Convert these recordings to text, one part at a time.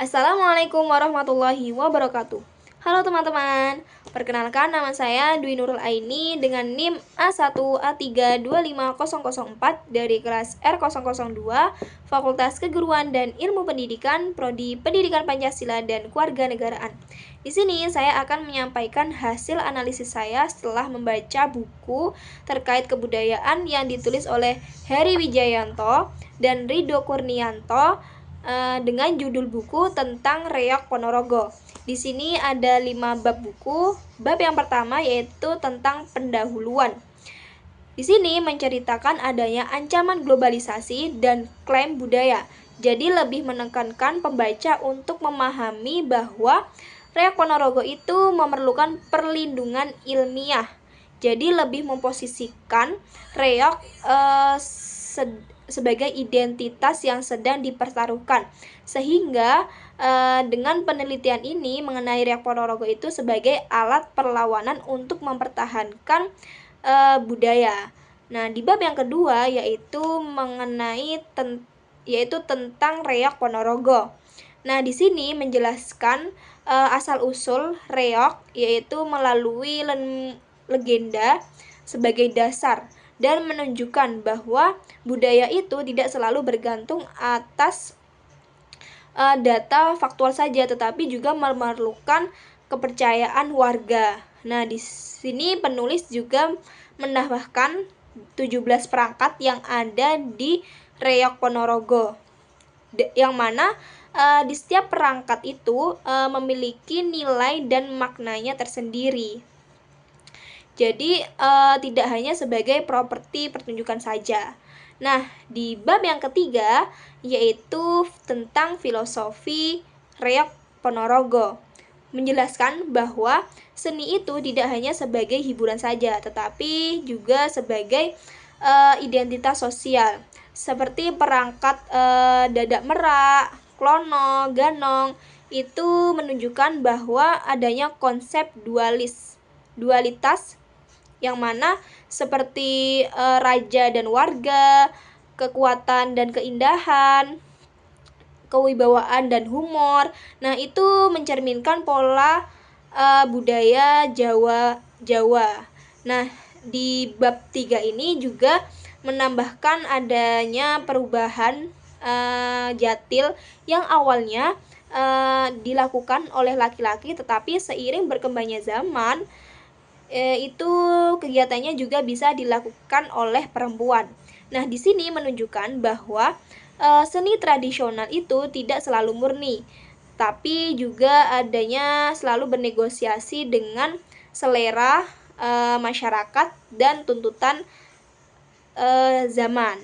Assalamualaikum warahmatullahi wabarakatuh. Halo teman-teman, perkenalkan nama saya Dwi Nurul Aini dengan NIM A1A325004 dari kelas R002 Fakultas Keguruan dan Ilmu Pendidikan Prodi Pendidikan Pancasila dan Kewarganegaraan. Di sini saya akan menyampaikan hasil analisis saya setelah membaca buku terkait kebudayaan yang ditulis oleh Heri Wijayanto dan Ridho Kurnianto dengan judul buku tentang Reog Ponorogo. Di sini ada 5 bab buku. Bab yang pertama yaitu tentang pendahuluan. Di sini menceritakan adanya ancaman globalisasi dan klaim budaya. Jadi lebih menekankan pembaca untuk memahami bahwa Reog Ponorogo itu memerlukan perlindungan ilmiah. Jadi lebih memposisikan Reog sebagai identitas yang sedang dipertaruhkan, sehingga dengan penelitian ini mengenai Reog Ponorogo itu sebagai alat perlawanan untuk mempertahankan budaya. Nah, di bab yang kedua yaitu tentang Reog Ponorogo. Nah, di sini menjelaskan asal-usul reog yaitu melalui legenda sebagai dasar dan menunjukkan bahwa budaya itu tidak selalu bergantung atas data faktual saja, tetapi juga memerlukan kepercayaan warga. Nah, di sini penulis juga menambahkan 17 perangkat yang ada di Reog Ponorogo, yang mana di setiap perangkat itu memiliki nilai dan maknanya tersendiri. Jadi tidak hanya sebagai properti pertunjukan saja. Nah, di bab yang ketiga yaitu tentang filosofi Reog Ponorogo, menjelaskan bahwa seni itu tidak hanya sebagai hiburan saja, tetapi juga sebagai identitas sosial, seperti perangkat dadak merak, klono, ganong, itu menunjukkan bahwa adanya konsep dualitas yang mana seperti raja dan warga, kekuatan dan keindahan, kewibawaan dan humor. Nah, itu mencerminkan pola budaya Jawa. Nah, di bab 3 ini juga menambahkan adanya perubahan jatil yang awalnya dilakukan oleh laki-laki, tetapi seiring berkembangnya zaman itu kegiatannya juga bisa dilakukan oleh perempuan. Nah, di sini menunjukkan bahwa seni tradisional itu tidak selalu murni, tapi juga adanya selalu bernegosiasi dengan selera masyarakat dan tuntutan zaman.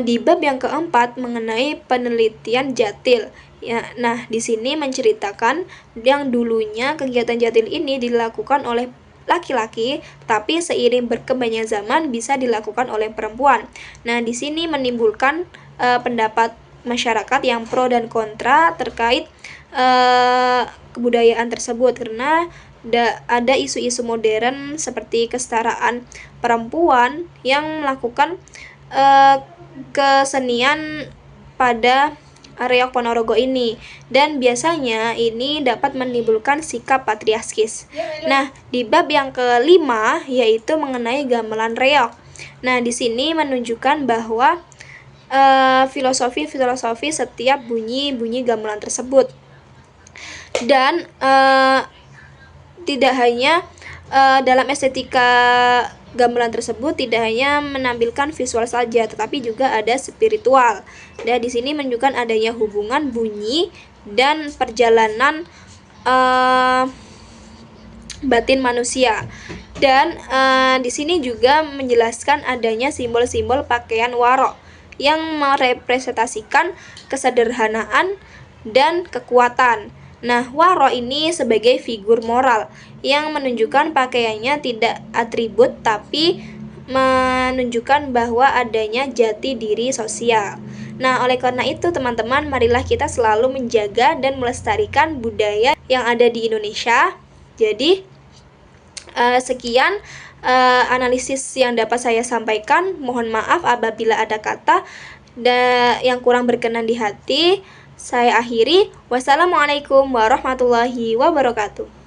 Di bab yang keempat mengenai penelitian jatil. Ya, nah, di sini menceritakan yang dulunya kegiatan jatil ini dilakukan oleh laki-laki, tapi seiring berkembangnya zaman bisa dilakukan oleh perempuan. Nah, di sini menimbulkan pendapat masyarakat yang pro dan kontra terkait kebudayaan tersebut, karena ada isu-isu modern seperti kesetaraan perempuan yang melakukan kesenian pada Reog Ponorogo ini, dan biasanya ini dapat menimbulkan sikap patriarkis. Nah, di bab yang kelima yaitu mengenai gamelan reog. Nah, di sini menunjukkan bahwa filosofi setiap bunyi gamelan tersebut, dan tidak hanya dalam estetika gamelan tersebut tidak hanya menampilkan visual saja, tetapi juga ada spiritual. Dan di sini menunjukkan adanya hubungan bunyi dan perjalanan batin manusia. Dan di sini juga menjelaskan adanya simbol-simbol pakaian waro yang merepresentasikan kesederhanaan dan kekuatan. Nah, waro ini sebagai figur moral yang menunjukkan pakaiannya tidak atribut, tapi menunjukkan bahwa adanya jati diri sosial. Nah, oleh karena itu teman-teman, marilah kita selalu menjaga dan melestarikan budaya yang ada di Indonesia. Jadi, sekian analisis yang dapat saya sampaikan. Mohon maaf apabila ada kata yang kurang berkenan di hati. Saya akhiri, wassalamualaikum warahmatullahi wabarakatuh.